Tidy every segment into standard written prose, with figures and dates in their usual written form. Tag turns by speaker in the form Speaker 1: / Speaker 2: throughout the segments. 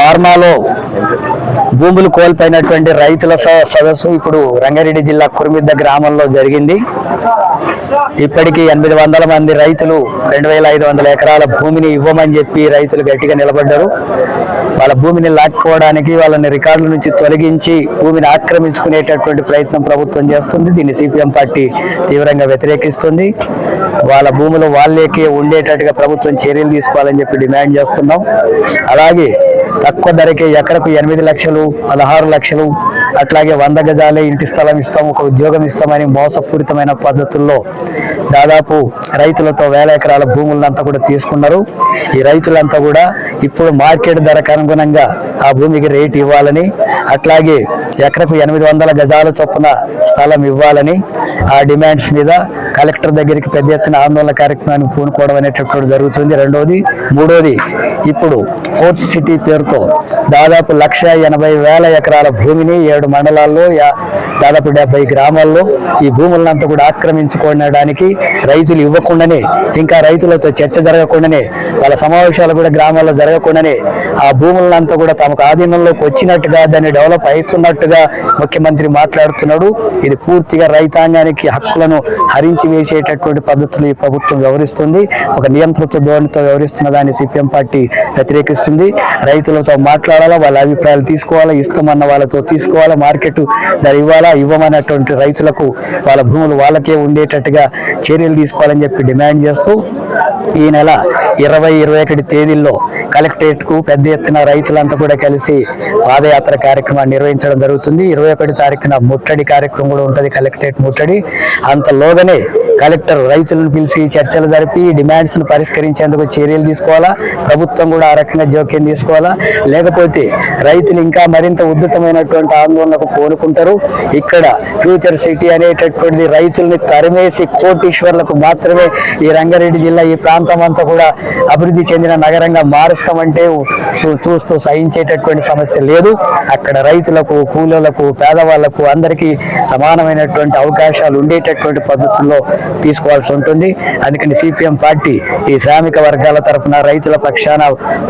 Speaker 1: ఫార్మాలో భూములు కోల్పోయినటువంటి రైతుల సదస్సు ఇప్పుడు రంగారెడ్డి జిల్లా కుర్మిద్ద గ్రామంలో జరిగింది. ఇప్పటికీ 800 మంది రైతులు 2500 ఎకరాల భూమిని ఇవ్వమని చెప్పి రైతులు గట్టిగా నిలబడ్డారు. వాళ్ళ భూమిని లాక్కోవడానికి వాళ్ళని రికార్డుల నుంచి తొలగించి భూమిని ఆక్రమించుకునేటటువంటి ప్రయత్నం ప్రభుత్వం చేస్తుంది. దీన్ని సిపిఎం పార్టీ తీవ్రంగా వ్యతిరేకిస్తుంది. వాళ్ళ భూములు వాళ్ళకే ఉండేటట్టుగా ప్రభుత్వం చర్యలు తీసుకోవాలని చెప్పి డిమాండ్ చేస్తున్నాం. అలాగే తక్కువ ధరకే ఎకరకు 8 లక్షలు 16 లక్షలు అట్లాగే 100 గజాలే ఇంటి స్థలం ఇస్తాం, ఒక ఉద్యోగం ఇస్తామని మోసపూరితమైన పద్ధతుల్లో దాదాపు రైతులతో 1000 ఎకరాల భూములంతా కూడా తీసుకున్నారు. ఈ రైతులంతా కూడా ఇప్పుడు మార్కెట్ ధరకు అనుగుణంగా ఆ భూమికి రేట్ ఇవ్వాలని, అట్లాగే ఎకరకు 800 గజాల చొప్పున స్థలం ఇవ్వాలని ఆ డిమాండ్స్ మీద కలెక్టర్ దగ్గరికి పెద్ద ఎత్తున ఆందోళన కార్యక్రమాన్ని పూనుకోవడం అనేటటువంటి జరుగుతుంది. మూడోది ఇప్పుడు ఫోర్త్ సిటీ పేరుతో దాదాపు 1,80,000 ఎకరాల భూమిని 7 మండలాల్లో దాదాపు 70 గ్రామాల్లో ఈ భూములంతా కూడా ఆక్రమించుకోవడానికి రైతులు ఇవ్వకుండానే, ఇంకా రైతులతో చర్చ జరగకుండానే, వాళ్ళ సమావేశాలు కూడా గ్రామాల్లో జరగకుండానే ఆ భూములంతా కూడా తమకు ఆధీనంలోకి వచ్చినట్టుగా దాన్ని డెవలప్ అవుతున్నట్టుగా ముఖ్యమంత్రి మాట్లాడుతున్నాడు. ఇది పూర్తిగా రైతాంగానికి హక్కులను హరించి వేసేటటువంటి పద్ధతులు ఈ ప్రభుత్వం వ్యవహరిస్తుంది. ఒక నియంత్రిత ధోరణితో వ్యవహరిస్తున్న దాన్ని సిపిఎం పార్టీ వ్యతిరేకిస్తుంది. రైతులతో మాట్లాడాలా, వాళ్ళ అభిప్రాయాలు తీసుకోవాలా, ఇస్తామన్న వాళ్ళతో తీసుకోవాలా, మార్కెట్ ధర ఇవ్వాలా, ఇవ్వమన్నటువంటి రైతులకు వాళ్ళ భూములు వాళ్ళకే ఉండేటట్టుగా చర్యలు తీసుకోవాలని చెప్పి డిమాండ్ చేస్తూ ఈ నెల 20-21 తేదీల్లో కలెక్టరేట్ కు పెద్ద ఎత్తున రైతులంతా కూడా కలిసి పాదయాత్ర కార్యక్రమాన్ని నిర్వహించడం జరుగుతుంది. 21 తారీఖున ముట్టడి కార్యక్రమం కూడా ఉంటుంది, కలెక్టరేట్ ముట్టడి. అంతలోగానే కలెక్టర్ రైతులను పిలిచి చర్చలు జరిపి డిమాండ్స్ ను పరిష్కరించేందుకు చర్యలు తీసుకోవాలా, ప్రభుత్వం కూడా ఆ రకంగా జోక్యం తీసుకోవాలా. లేకపోతే రైతులు ఇంకా మరింత ఉద్ధృతమైనటువంటి ఆందోళనకు కోరుకుంటారు. ఇక్కడ ఫ్యూచర్ సిటీ అనేటటువంటి రైతుల్ని తరిమేసి కోటీశ్వర్లకు మాత్రమే ఈ రంగారెడ్డి జిల్లా ఈ ప్రాంతం అంతా కూడా అభివృద్ధి చెందిన నగరంగా మారుస్తామంటే చూస్తూ సహించేటటువంటి సమస్య లేదు. అక్కడ రైతులకు, కూలీలకు, పేదవాళ్లకు అందరికీ సమానమైనటువంటి అవకాశాలు ఉండేటటువంటి పద్ధతుల్లో తీసుకోవాల్సి ఉంటుంది. అందుకని సిపిఎం పార్టీ ఈ శ్రామిక వర్గాల తరఫున రైతుల పక్షాన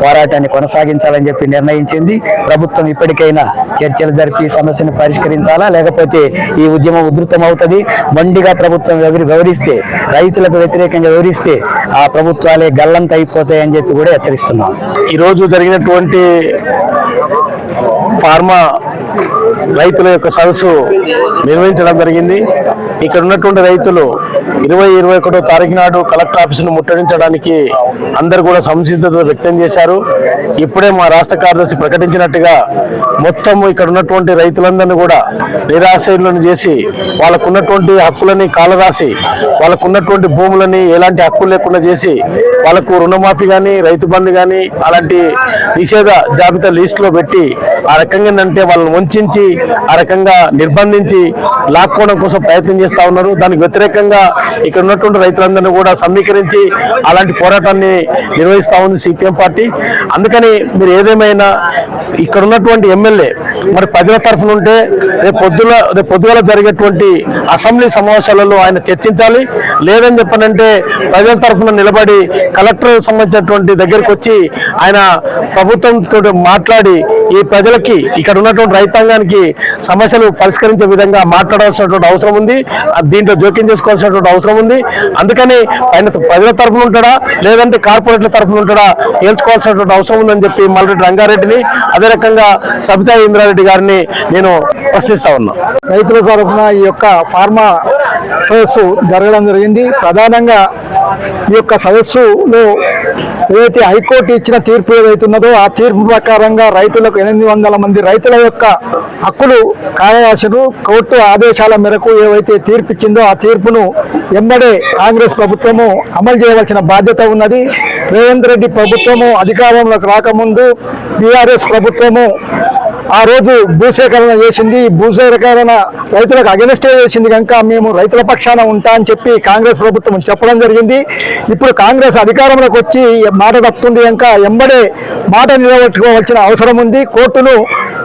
Speaker 1: పోరాటాన్ని కొనసాగించాలని చెప్పి నిర్ణయించింది. ప్రభుత్వం ఇప్పటికైనా చర్చలు జరిపి సమస్యను పరిష్కరించాలా, లేకపోతే ఈ ఉద్యమం ఉధృతమవుతుంది. మొండిగా ప్రభుత్వం వ్యవహరిస్తే, రైతులకు వ్యతిరేకంగా వ్యవహరిస్తే ఆ ప్రభుత్వాలే గల్లంత అయిపోతాయని చెప్పి కూడా హెచ్చరిస్తున్నాం.
Speaker 2: ఈరోజు జరిగినటువంటి ఫార్మా రైతుల యొక్క సదస్సు నిర్వహించడం జరిగింది. ఇక్కడ ఉన్నటువంటి రైతులు 20-21 తారీఖు నాడు కలెక్టర్ ఆఫీసును ముట్టడించడానికి అందరూ కూడా సంసిద్ధత వ్యక్తం చేశారు. ఇప్పుడే మా రాష్ట్ర కార్యదర్శి ప్రకటించినట్టుగా మొత్తం ఇక్కడ ఉన్నటువంటి రైతులందరినీ కూడా నిరాశ్రయులను చేసి వాళ్ళకున్నటువంటి హక్కులని కాలరాసి, వాళ్ళకున్నటువంటి భూములని ఎలాంటి హక్కులు లేకుండా చేసి, వాళ్ళకు రుణమాఫీ కానీ, రైతు బంధు కానీ అలాంటి నిషేధ జాబితా లిస్టులో పెట్టి ఆ రకంగా ఏంటంటే వాళ్ళని వంచి ఆ రకంగా నిర్బంధించి లాక్కోవడం కోసం ప్రయత్నం చేస్తా ఉన్నారు. దానికి వ్యతిరేకంగా ఇక్కడ ఉన్నటువంటి రైతులందరినీ కూడా సమీకరించి అలాంటి పోరాటాన్ని నిర్వహిస్తా ఉంది సిపిఎం పార్టీ. అందుకని మీరు ఏదేమైనా ఇక్కడ ఉన్నటువంటి ఎమ్మెల్యే మరి ప్రజల తరఫున ఉంటే రేపు పొద్దుగల జరిగేటువంటి అసెంబ్లీ సమావేశాలలో ఆయన చర్చించాలి. లేదని చెప్పనంటే ప్రజల తరఫున నిలబడి కలెక్టర్ సంబంధించినటువంటి దగ్గరికి వచ్చి ఆయన ప్రభుత్వంతో మాట్లాడి ఈ ప్రజలకి, ఇక్కడ ఉన్నటువంటి రైతాంగానికి సమస్యలు పరిష్కరించే విధంగా మాట్లాడాల్సినటువంటి అవసరం ఉంది. దీంట్లో జోక్యం చేసుకోవాల్సినటువంటి అవసరం ఉంది. అందుకని ఆయన ప్రజల తరఫున ఉంటాడా లేదంటే కార్పొరేట్ల తరఫున ఉంటాడా తేల్చుకోవాల్సినటువంటి అవసరం ఉందని చెప్పి మల్రెడ్డి రంగారెడ్డిని, అదే రకంగా సబితా ఇంద్రారెడ్డి గారిని నేను ప్రశ్నిస్తా ఉన్నా.
Speaker 3: రైతుల తరఫున ఈ యొక్క ఫార్మా సదస్సు జరగడం జరిగింది. ప్రధానంగా ఈ యొక్క సదస్సులో ఏదైతే హైకోర్టు ఇచ్చిన తీర్పు ఏదైతున్నదో ఆ తీర్పు ప్రకారంగా రైతులకు 800 మంది రైతుల యొక్క హక్కులు కాలరాశులు కోర్టు ఆదేశాల మేరకు ఏవైతే తీర్పు ఇచ్చిందో ఆ తీర్పును వెంబడే కాంగ్రెస్ ప్రభుత్వము అమలు చేయవలసిన బాధ్యత ఉన్నది. రేవంత్ రెడ్డి ప్రభుత్వము అధికారంలోకి రాకముందు బీఆర్ఎస్ ప్రభుత్వము ఆ రోజు భూసేకరణ చేసింది. ఈ భూసేకరణ రైతులకు అగెనిస్టే చేసింది కనుక మేము రైతుల పక్షాన ఉంటా అని చెప్పి కాంగ్రెస్ ప్రభుత్వం చెప్పడం జరిగింది. ఇప్పుడు కాంగ్రెస్ అధికారంలోకి వచ్చి మాట తప్పుతుంది కనుక ఎంబడే మాట నిలబెట్టుకోవాల్సిన అవసరం ఉంది. కోర్టును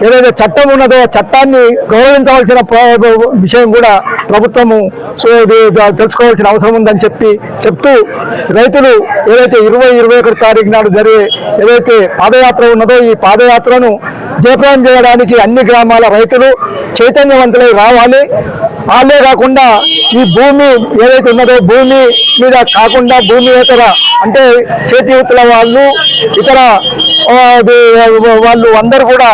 Speaker 3: ఏదైతే చట్టం ఉన్నదో చట్టాన్ని గౌరవించవలసిన విషయం కూడా ప్రభుత్వము తెలుసుకోవాల్సిన అవసరం ఉందని చెప్తూ రైతులు ఏదైతే 20-21 తారీఖు నాడు జరిగే ఏదైతే పాదయాత్ర ఉన్నదో ఈ పాదయాత్రను జయప్రదం చేయడానికి అన్ని గ్రామాల రైతులు చైతన్యవంతులై రావాలి. వాళ్ళే కాకుండా ఈ భూమి ఏదైతే ఉన్నదో భూమి మీద కాకుండా భూమియేతర అంటే చేతివృత్తుల వాళ్ళు ఇతర వాళ్ళు అందరూ కూడా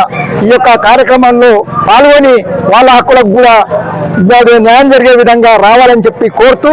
Speaker 3: ఈ యొక్క కార్యక్రమంలో పాల్గొని వాళ్ళ హక్కులకు కూడా న్యాయం జరిగే విధంగా రావాలని చెప్పి కోరుతూ